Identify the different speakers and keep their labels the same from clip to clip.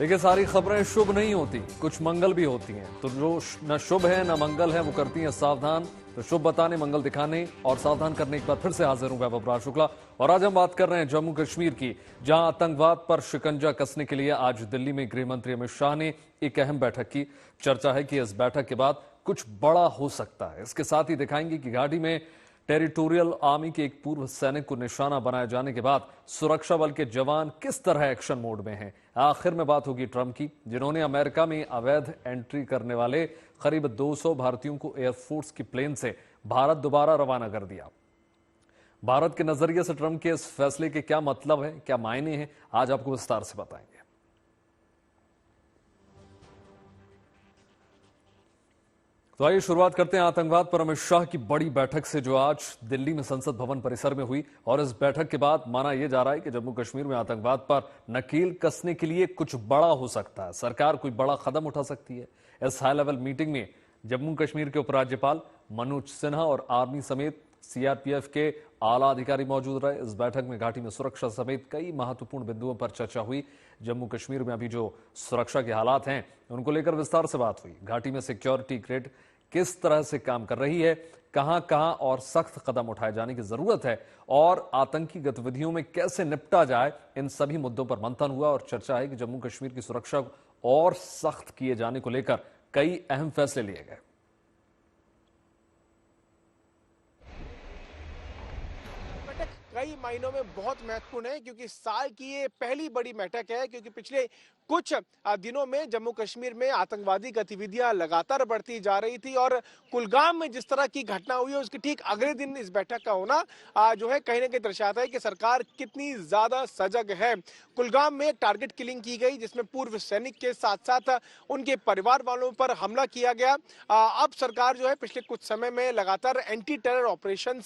Speaker 1: देखिए, सारी खबरें शुभ नहीं होती, कुछ मंगल भी होती हैं। तो जो न शुभ है न मंगल है वो करती हैं सावधान। तो शुभ बताने, मंगल दिखाने और सावधान करने के बाद फिर से हाजिर हूं मैं अपराध शुक्ला। और आज हम बात कर रहे हैं जम्मू कश्मीर की, जहां आतंकवाद पर शिकंजा कसने के लिए आज दिल्ली में गृह मंत्री अमित शाह ने एक अहम बैठक की। चर्चा है कि इस बैठक के बाद कुछ बड़ा हो सकता है। इसके साथ ही दिखाएंगे कि घाटी में टेरिटोरियल आर्मी के एक पूर्व सैनिक को निशाना बनाए जाने के बाद सुरक्षा बल के जवान किस तरह एक्शन मोड में हैं। आखिर में बात होगी ट्रंप की, जिन्होंने अमेरिका में अवैध एंट्री करने वाले करीब 200 भारतीयों को एयरफोर्स की प्लेन से भारत दोबारा रवाना कर दिया। भारत के नजरिए से ट्रंप के इस फैसले के क्या मतलब है, क्या मायने हैं, आज आपको विस्तार से बताएंगे। तो आइए शुरुआत करते हैं आतंकवाद पर अमित शाह की बड़ी बैठक से, जो आज दिल्ली में संसद भवन परिसर में हुई। और इस बैठक के बाद माना यह जा रहा है कि जम्मू कश्मीर में आतंकवाद पर नकेल कसने के लिए कुछ बड़ा हो सकता है। सरकार कोई बड़ा कदम उठा सकती है। इस हाई लेवल मीटिंग में जम्मू कश्मीर के उपराज्यपाल मनोज सिन्हा और आर्मी समेत सीआरपीएफ के आला अधिकारी मौजूद रहे। इस बैठक में घाटी में सुरक्षा समेत कई महत्वपूर्ण बिंदुओं पर चर्चा हुई। जम्मू कश्मीर में अभी जो सुरक्षा के हालात हैं उनको लेकर विस्तार से बात हुई। घाटी में सिक्योरिटी ग्रिड किस तरह से काम कर रही है, कहां कहां और सख्त कदम उठाए जाने की जरूरत है, और आतंकी गतिविधियों में कैसे निपटा जाए, इन सभी मुद्दों पर मंथन हुआ। और चर्चा है कि जम्मू कश्मीर की सुरक्षा को और सख्त किए जाने को लेकर कई अहम फैसले लिए गए।
Speaker 2: कई मायनों में बहुत महत्वपूर्ण है, क्योंकि साल की ये पहली बड़ी बैठक है। क्योंकि पिछले कुछ दिनों में जम्मू कश्मीर में आतंकवादी गतिविधियां लगातार बढ़ती जा रही थी, और कुलगाम में जिस तरह की घटना हुई है उसके ठीक अगले दिन इस बैठक का होना जो है कहीं ना कहीं दर्शाता है कि सरकार कितनी ज्यादा सजग है। कुलगाम में टारगेट किलिंग की गई, जिसमें पूर्व सैनिक के साथ साथ उनके परिवार वालों पर हमला किया गया। अब सरकार जो है पिछले कुछ समय में लगातार एंटी टेरर ऑपरेशन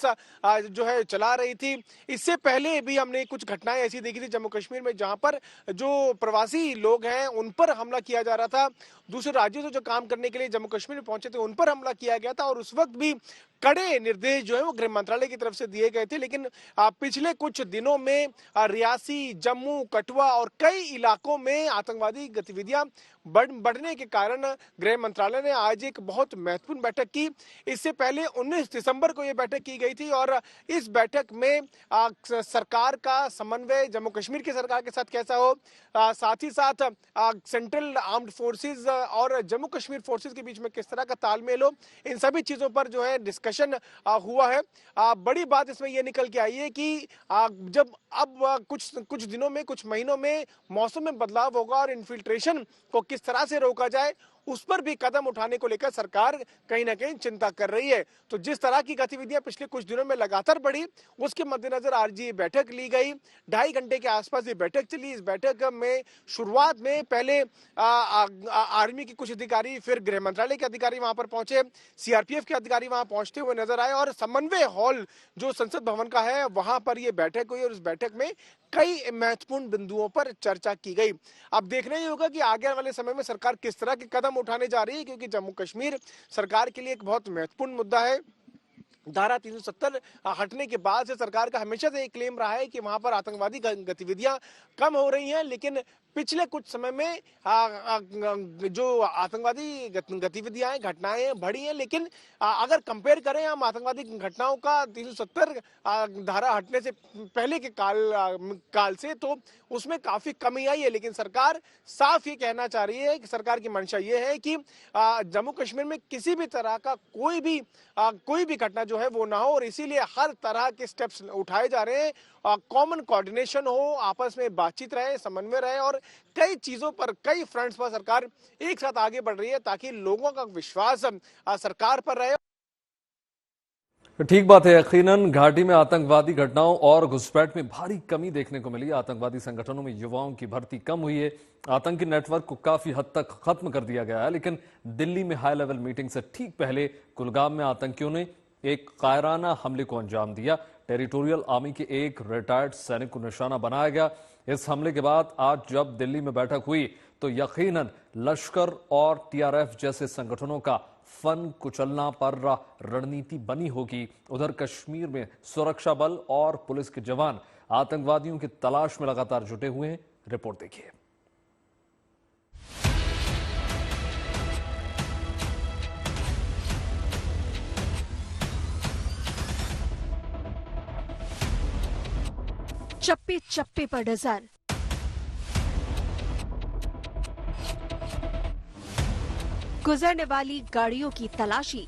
Speaker 2: जो है चला रही थी। इससे पहले भी हमने कुछ घटनाएं ऐसी देखी थी जम्मू कश्मीर में, जहां पर जो प्रवासी लोग हैं उन पर हमला किया जा रहा था। दूसरे राज्यों से जो काम करने के लिए जम्मू कश्मीर में पहुंचे थे उन पर हमला किया गया था, और उस वक्त भी कड़े निर्देश जो है वो गृह मंत्रालय की तरफ से दिए गए थे। लेकिन पिछले कुछ दिनों में रियासी, जम्मू, कठुआ और कई इलाकों में आतंकवादी गतिविधियां बढ़ने के कारण गृह मंत्रालय ने आज एक बहुत महत्वपूर्ण बैठक की। इससे पहले 19 दिसंबर को यह बैठक की गई थी, और इस बैठक में सरकार का समन्वय जम्मू कश्मीर की सरकार के साथ कैसा हो, साथ ही साथ सेंट्रल आर्म्ड फोर्सेस और जम्मू कश्मीर फोर्सेस के बीच में किस तरह का तालमेल हो, इन सभी चीजों पर जो है डिस्कशन हुआ है। बड़ी बात इसमें यह निकल के आई है कि जब अब कुछ दिनों में, कुछ महीनों में मौसम में बदलाव होगा और इन्फिल्ट्रेशन को किस तरह से रोका जाए उस पर भी कदम उठाने को लेकर सरकार कहीं ना कहीं चिंता कर रही है। तो जिस तरह की गतिविधियां पिछले कुछ दिनों में लगातार बढ़ी, उसके मद्देनजर आज ये बैठक ली गई। 2.5 घंटे के आसपास ये बैठक चली। इस बैठक में शुरुआत में पहले आर्मी के कुछ अधिकारी, फिर गृह मंत्रालय के अधिकारी वहां पर पहुंचे, सीआरपीएफ के अधिकारी वहां पहुंचते हुए नजर आए, और समन्वय हॉल जो संसद भवन का है वहां पर यह बैठक हुई, और इस बैठक में कई महत्वपूर्ण बिंदुओं पर चर्चा की गई। अब देखना ही होगा कि आगे वाले समय में सरकार किस तरह के कदम उठाने जा रही है, क्योंकि जम्मू कश्मीर सरकार के लिए एक बहुत महत्वपूर्ण मुद्दा है। धारा 370 हटने के बाद से सरकार का हमेशा से एक क्लेम रहा है कि वहां पर आतंकवादी गतिविधियां कम हो रही हैं, लेकिन पिछले कुछ समय में जो आतंकवादी गतिविधियां हैं, घटनाएं बढ़ी हैं। लेकिन अगर कंपेयर करें हम आतंकवादी घटनाओं का 370 धारा हटने से पहले के काल से, तो उसमें काफी कमी आई है। लेकिन सरकार साफ ये कहना चाह रही है कि सरकार की मंशा ये है कि जम्मू कश्मीर में किसी भी तरह का कोई भी घटना जो है वो ना हो, और इसीलिए हर तरह के स्टेप्स उठाए जा रहे हैं। कॉमन कोऑर्डिनेशन हो, आपस में बातचीत रहे, समन्वय रहे, और कई चीजों पर, कई फ्रंट्स पर सरकार एक साथ आगे बढ़ रही है, ताकि लोगों का विश्वास सरकार पर रहे।
Speaker 1: ठीक बात है। यकीनन घाटी में आतंकवादी घटनाओं और घुसपैठ में भारी कमी देखने को मिली। आतंकवादी संगठनों में युवाओं की भर्ती कम हुई है। आतंकी नेटवर्क को काफी हद तक खत्म कर दिया गया है। लेकिन दिल्ली में हाई लेवल मीटिंग से ठीक पहले कुलगाम में आतंकियों ने एक कायराना हमले को अंजाम दिया। टेरिटोरियल आर्मी के एक रिटायर्ड सैनिक को निशाना बनाया गया। इस हमले के बाद आज जब दिल्ली में बैठक हुई तो यकीनन लश्कर और टीआरएफ जैसे संगठनों का फन कुचलना पर रणनीति बनी होगी। उधर कश्मीर में सुरक्षा बल और पुलिस के जवान आतंकवादियों की तलाश में लगातार जुटे हुए हैं। रिपोर्ट देखिए।
Speaker 3: चप्पे चप्पे पर नजर। गुजरने वाली गाड़ियों की तलाशी।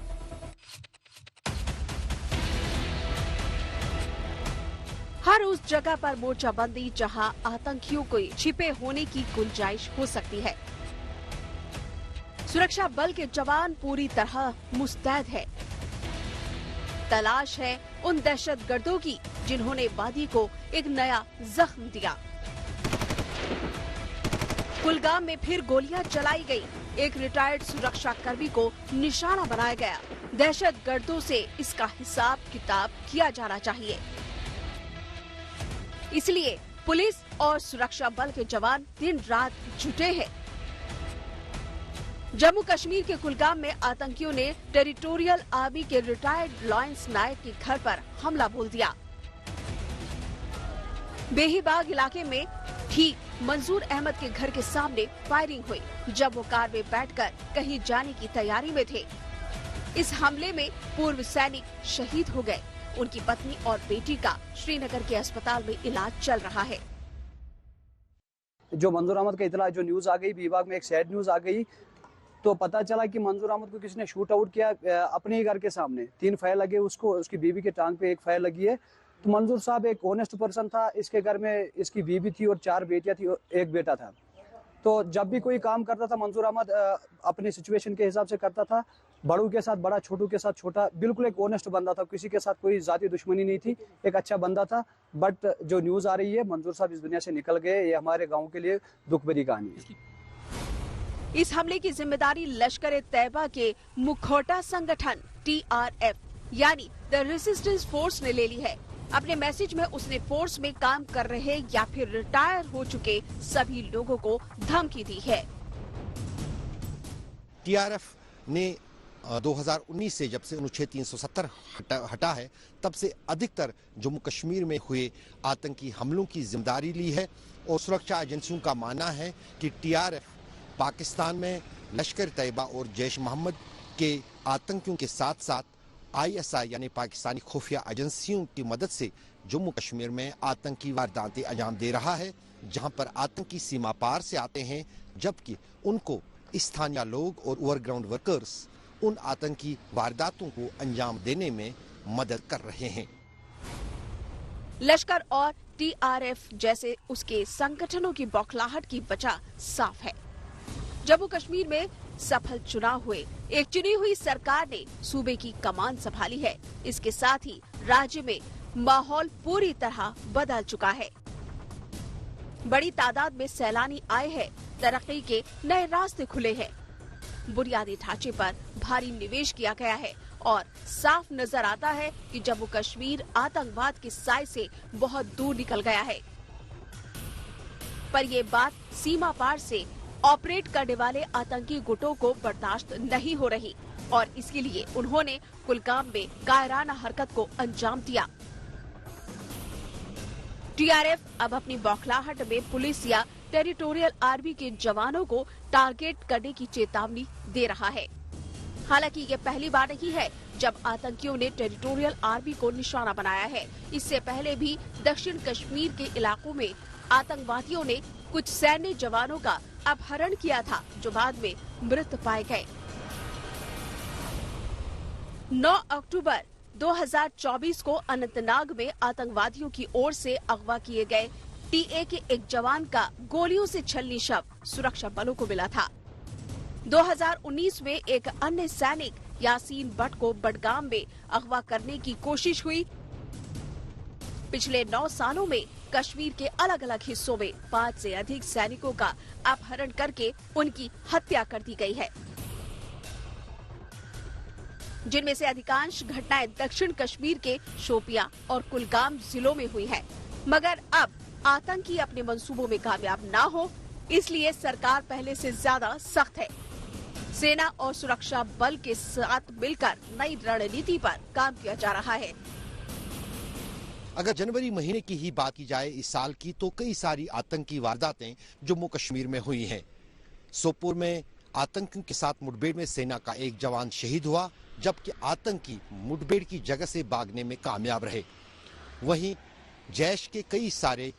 Speaker 3: हर उस जगह पर मोर्चाबंदी जहां आतंकियों को छिपे होने की गुंजाइश हो सकती है। सुरक्षा बल के जवान पूरी तरह मुस्तैद है। तलाश है उन दहशतगर्दों की जिन्होंने वादी को एक नया जख्म दिया। कुलगाम में फिर गोलियां चलाई गई। एक रिटायर्ड सुरक्षा कर्मी को निशाना बनाया गया। दहशतगर्दों से इसका हिसाब किताब किया जाना चाहिए। इसलिए पुलिस और सुरक्षा बल के जवान दिन रात जुटे हैं। जम्मू कश्मीर के कुलगाम में आतंकियों ने टेरिटोरियल आर्मी के रिटायर्ड लॉयंस नायक के घर पर हमला बोल दिया। बेहीबाग इलाके में ठीक मंजूर अहमद के घर के सामने फायरिंग हुई जब वो कार में बैठकर कहीं जाने की तैयारी में थे। इस हमले में पूर्व सैनिक शहीद हो गए। उनकी पत्नी और बेटी का श्रीनगर के अस्पताल में इलाज चल रहा है।
Speaker 4: जो मंजूर अहमद का इतला जो न्यूज आ गई, विभाग में एक सैड न्यूज आ गई, तो पता चला कि मंजूर अहमद को किसी ने शूट आउट किया अपने ही घर के सामने। 3 फायर लगे उसको, उसकी बीवी के टांग पे 1 फायर लगी है। तो मंजूर साहब एक ऑनेस्ट पर्सन था। इसके घर में इसकी बीवी थी और 4 बेटियां थी और 1 बेटा था। तो जब भी कोई काम करता था मंजूर अहमद अपनी सिचुएशन के हिसाब से करता था। बड़ों के साथ बड़ा, छोटू के साथ छोटा, बिल्कुल एक ऑनेस्ट बंदा था। किसी के साथ कोई जाति दुश्मनी नहीं थी, एक अच्छा बंदा था। बट जो न्यूज आ रही है मंजूर साहब इस दुनिया से निकल गए, ये हमारे गाँव के लिए दुख भरी कहानी है।
Speaker 3: इस हमले की जिम्मेदारी लश्कर-ए-तैयबा के मुखौटा संगठन TRF यानी द रेजिस्टेंस फोर्स ने ले ली है। अपने मैसेज में उसने फोर्स में काम कर रहे या फिर रिटायर हो चुके सभी लोगों को धमकी दी है।
Speaker 5: TRF ने 2019 से जब से अनुच्छेद 370 हटा है, तब से अधिकतर जम्मू कश्मीर में हुए आतंकी हमलों की जिम्मेदारी ली है और सुरक्षा एजेंसियों का मानना है कि TRF पाकिस्तान में लश्कर-ए-तैयबा और जैश मोहम्मद के आतंकियों के साथ साथ ISI यानी पाकिस्तानी खुफिया एजेंसियों की मदद से जम्मू कश्मीर में आतंकी वारदातें अंजाम दे रहा है, जहां पर आतंकी सीमा पार से आते हैं, जबकि उनको स्थानीय लोग और ओवरग्राउंड वर्कर्स उन आतंकी वारदातों को अंजाम देने में मदद कर रहे हैं।
Speaker 3: लश्कर और TRF जैसे उसके संगठनों की बौखलाहट की वजह साफ है। जम्मू कश्मीर में सफल चुनाव हुए, एक चुनी हुई सरकार ने सूबे की कमान संभाली है। इसके साथ ही राज्य में माहौल पूरी तरह बदल चुका है। बड़ी तादाद में सैलानी आए हैं, तरक्की के नए रास्ते खुले हैं, बुनियादी ढांचे पर भारी निवेश किया गया है और साफ नजर आता है कि जम्मू कश्मीर आतंकवाद के साए से बहुत दूर निकल गया है। पर ये बात सीमा पार से ऑपरेट करने वाले आतंकी गुटों को बर्दाश्त नहीं हो रही और इसके लिए उन्होंने कुलगाम में कायराना हरकत को अंजाम दिया। TRF अब अपनी बौखलाहट में पुलिस या टेरिटोरियल आर्मी के जवानों को टारगेट करने की चेतावनी दे रहा है। हालांकि ये पहली बार नहीं है जब आतंकियों ने टेरिटोरियल आर्मी को निशाना बनाया है। इससे पहले भी दक्षिण कश्मीर के इलाकों में आतंकवादियों ने कुछ सैन्य जवानों का अपहरण किया था, जो बाद में मृत पाए गए। 9 अक्टूबर 2024 को अनंतनाग में आतंकवादियों की ओर से अगवा किए गए TA के एक जवान का गोलियों से छलनी शव सुरक्षा बलों को मिला था। 2019 में एक अन्य सैनिक यासीन भट्ट को बडगाम में अगवा करने की कोशिश हुई। पिछले 9 सालों में कश्मीर के अलग अलग हिस्सों में 5 से अधिक सैनिकों का अपहरण करके उनकी हत्या कर दी गई है, जिनमें से अधिकांश घटनाएं दक्षिण कश्मीर के शोपियां और कुलगाम जिलों में हुई है। मगर अब आतंकी अपने मंसूबों में कामयाब ना हो, इसलिए सरकार पहले से ज्यादा सख्त है। सेना और सुरक्षा बल के साथ मिलकर नई रणनीति पर काम किया जा रहा है।
Speaker 5: अगर जनवरी महीने की ही बात की जाए इस साल की, तो कई सारी आतंकी वारदातें जम्मू कश्मीर में हुई हैं। सोपोर में आतंकियों के साथ मुठभेड़ में सेना का एक जवान शहीद हुआ, जबकि आतंकी मुठभेड़ की जगह से भागने में कामयाब रहे। वहीं जैश के कई सारे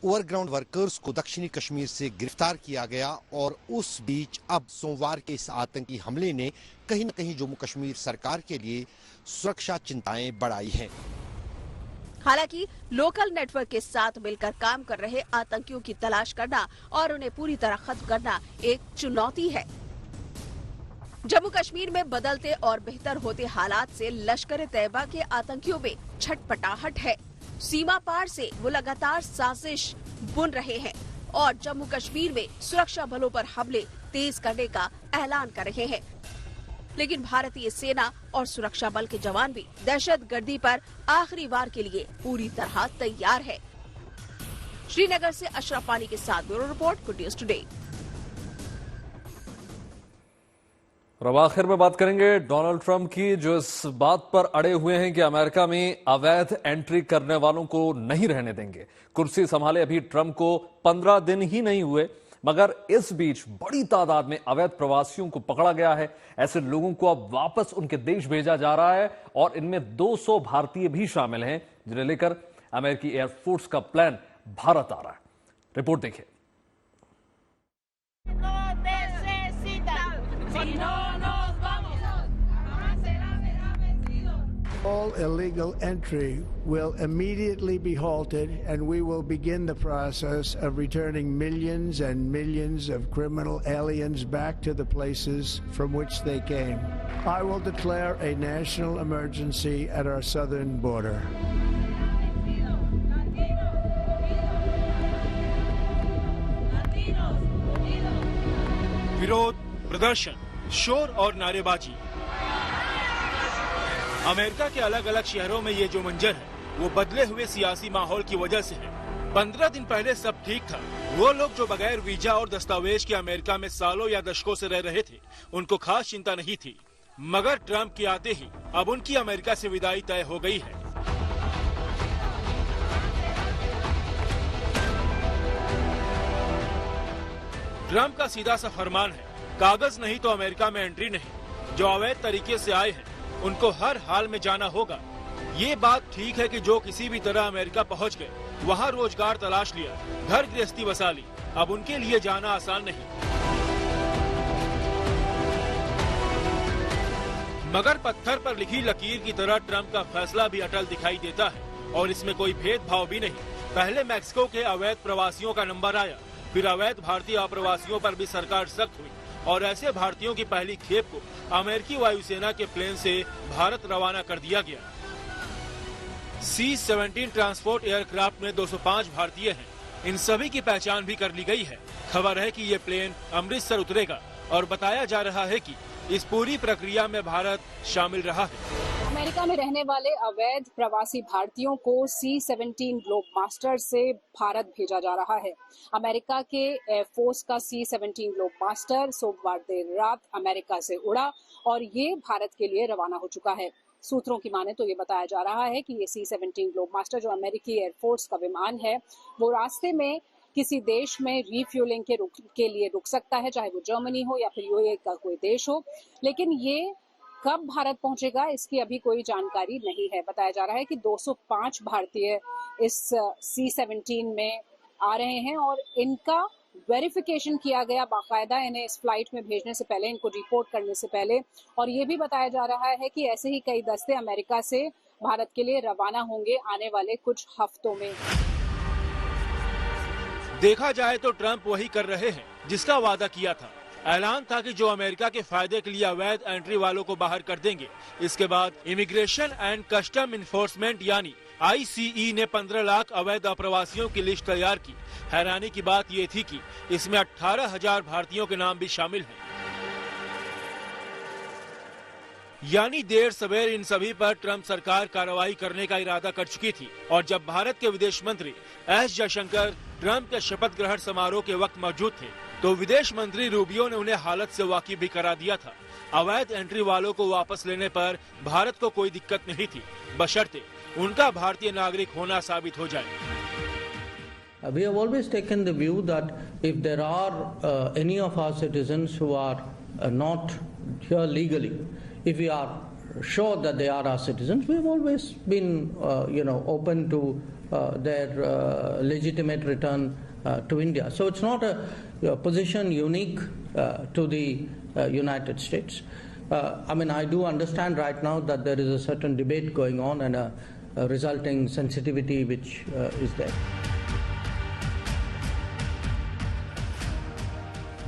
Speaker 5: ओवरग्राउंड वर्कर्स को दक्षिणी कश्मीर से गिरफ्तार किया गया और उस बीच अब सोमवार के इस आतंकी हमले ने कहीं न कहीं जम्मू कश्मीर सरकार के लिए सुरक्षा चिंताएं बढ़ाई हैं।
Speaker 3: हालांकि लोकल नेटवर्क के साथ मिलकर काम कर रहे आतंकियों की तलाश करना और उन्हें पूरी तरह खत्म करना एक चुनौती है। जम्मू कश्मीर में बदलते और बेहतर होते हालात से लश्कर-ए-तैयबा के आतंकियों में छटपटाहट है। सीमा पार से वो लगातार साजिश बुन रहे हैं और जम्मू कश्मीर में सुरक्षा बलों पर हमले तेज करने का ऐलान कर रहे हैं। लेकिन भारतीय सेना और सुरक्षा बल के जवान भी दहशतगर्दी पर आखिरी वार के लिए पूरी तरह तैयार है। श्रीनगर से अशरफ पानी के साथ bureau report, good news today.
Speaker 1: और अब आखिर में बात करेंगे डोनाल्ड ट्रंप की, जो इस बात पर अड़े हुए हैं कि अमेरिका में अवैध एंट्री करने वालों को नहीं रहने देंगे। कुर्सी संभाले अभी ट्रंप को 15 दिन ही नहीं हुए, मगर इस बीच बड़ी तादाद में अवैध प्रवासियों को पकड़ा गया है। ऐसे लोगों को अब वापस उनके देश भेजा जा रहा है और इनमें 200 भारतीय भी शामिल हैं, जिन्हें लेकर अमेरिकी एयरफोर्स का प्लान भारत आ रहा है। रिपोर्ट देखिए।
Speaker 6: All illegal entry will immediately be halted, and we will begin the process of returning millions and millions of criminal aliens back to the places from which they came. I will declare a national emergency at our southern border.
Speaker 7: विरोध, प्रदर्शन, शोर और नारेबाजी। America के अलग अलग शहरों में ये जो मंजर है वो बदले हुए सियासी माहौल की वजह से है। 15 दिन पहले सब ठीक था। वो लोग जो बगैर वीजा और दस्तावेज के अमेरिका में सालों या दशकों से रह रहे थे, उनको खास चिंता नहीं थी। मगर ट्रंप के आते ही अब उनकी अमेरिका से विदाई तय हो गई है। ट्रंप का सीधा सा फरमान है, कागज नहीं तो अमेरिका में एंट्री नहीं। जो अवैध तरीके से आए हैं उनको हर हाल में जाना होगा। ये बात ठीक है कि जो किसी भी तरह अमेरिका पहुंच गए, वहां रोजगार तलाश लिया, घर गृहस्थी बसा ली, अब उनके लिए जाना आसान नहीं। मगर पत्थर पर लिखी लकीर की तरह ट्रंप का फैसला भी अटल दिखाई देता है और इसमें कोई भेदभाव भी नहीं। पहले मैक्सिको के अवैध प्रवासियों का नंबर आया, फिर अवैध भारतीय अप्रवासियों पर भी सरकार सख्त हुई और ऐसे भारतीयों की पहली खेप को अमेरिकी वायुसेना के प्लेन से भारत रवाना कर दिया गया। C-17 ट्रांसपोर्ट एयरक्राफ्ट में 205 भारतीय हैं। इन सभी की पहचान भी कर ली गई है। खबर है कि ये प्लेन अमृतसर उतरेगा और बताया जा रहा है कि इस पूरी प्रक्रिया में भारत शामिल रहा है।
Speaker 8: अमेरिका में रहने वाले अवैध प्रवासी भारतीयों को C-17 ग्लोबमास्टर से भारत भेजा जा रहा है। अमेरिका के एयरफोर्स का C-17 ग्लोबमास्टर सोमवार देर रात अमेरिका से उड़ा और ये भारत के लिए रवाना हो चुका है। सूत्रों की माने तो ये बताया जा रहा है कि ये C-17 ग्लोबमास्टर जो अमेरिकी एयरफोर्स का विमान है, वो रास्ते में किसी देश में रिफ्यूलिंग के लिए रुक सकता है, चाहे वो जर्मनी हो या फिर यूएई का कोई देश हो। लेकिन ये कब भारत पहुंचेगा इसकी अभी कोई जानकारी नहीं है। बताया जा रहा है कि 205 भारतीय इस C-17 में आ रहे हैं और इनका वेरिफिकेशन किया गया बाकायदा इन्हें इस फ्लाइट में भेजने से पहले, इनको रिपोर्ट करने से पहले। और ये भी बताया जा रहा है कि ऐसे ही कई दस्ते अमेरिका से भारत के लिए रवाना होंगे आने वाले कुछ हफ्तों में।
Speaker 7: देखा जाए तो ट्रंप वही कर रहे हैं जिसका वादा किया था। ऐलान था कि जो अमेरिका के फायदे के लिए अवैध एंट्री वालों को बाहर कर देंगे। इसके बाद इमिग्रेशन एंड कस्टम इन्फोर्समेंट यानी ICE ने 15 लाख अवैध अप्रवासियों की लिस्ट तैयार की। हैरानी की बात ये थी कि इसमें 18,000 भारतीयों के नाम भी शामिल हैं। यानी देर सवेर इन सभी पर ट्रंप सरकार कार्रवाई करने का इरादा कर चुकी थी। और जब भारत के विदेश मंत्री एस जयशंकर ट्रंप के शपथ ग्रहण समारोह के वक्त मौजूद थे, तो विदेश मंत्री रूबियो ने उन्हें हालत से वाकिफ भी करा दिया था। अवैध एंट्री वालों को वापस लेने पर भारत को कोई दिक्कत नहीं थी, बशर्ते उनका भारतीय नागरिक होना साबित हो जाए।
Speaker 9: We have always taken the view that if there are any of our citizens who are not here legally, if we are sure that they are our citizens, we have always been, open to their legitimate return to India. So it's not a position unique to the United States. I mean, I do understand right now that there is a certain debate going on and a resulting sensitivity which is there.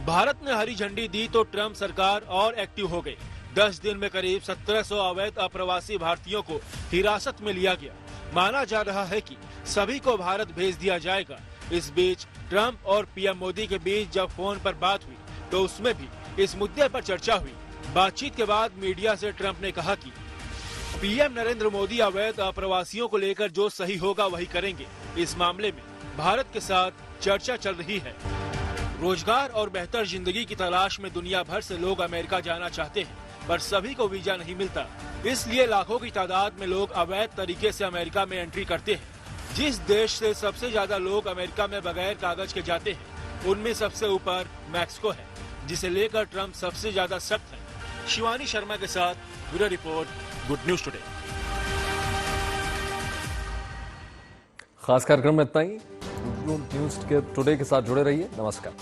Speaker 7: Bharat ने हरी झंडी दी तो Trump सरकार और active हो गई। 10 दिन में करीब 1700 अवैध अप्रवासी भारतीयों को हिरासत में लिया गया। माना जा रहा है कि सभी को भारत भेज दिया जाएगा। इस बीच ट्रंप और पीएम मोदी के बीच जब फोन पर बात हुई तो उसमें भी इस मुद्दे पर चर्चा हुई। बातचीत के बाद मीडिया से ट्रंप ने कहा कि पीएम नरेंद्र मोदी अवैध अप्रवासियों को लेकर जो सही होगा वही करेंगे। इस मामले में भारत के साथ चर्चा चल रही है। रोजगार और बेहतर जिंदगी की तलाश में दुनिया भर से लोग अमेरिका जाना चाहते हैं, पर सभी को वीजा नहीं मिलता। इसलिए लाखों की तादाद में लोग अवैध तरीके से अमेरिका में एंट्री करते हैं। जिस देश से सबसे ज्यादा लोग अमेरिका में बगैर कागज के जाते हैं, उनमें सबसे ऊपर मैक्सिको है, जिसे लेकर ट्रंप सबसे ज्यादा सख्त है। शिवानी शर्मा के साथ bureau report, good news today.
Speaker 1: खास कार्यक्रम में इतना ही। न्यूज के टुडे के साथ जुड़े रहिए। नमस्कार।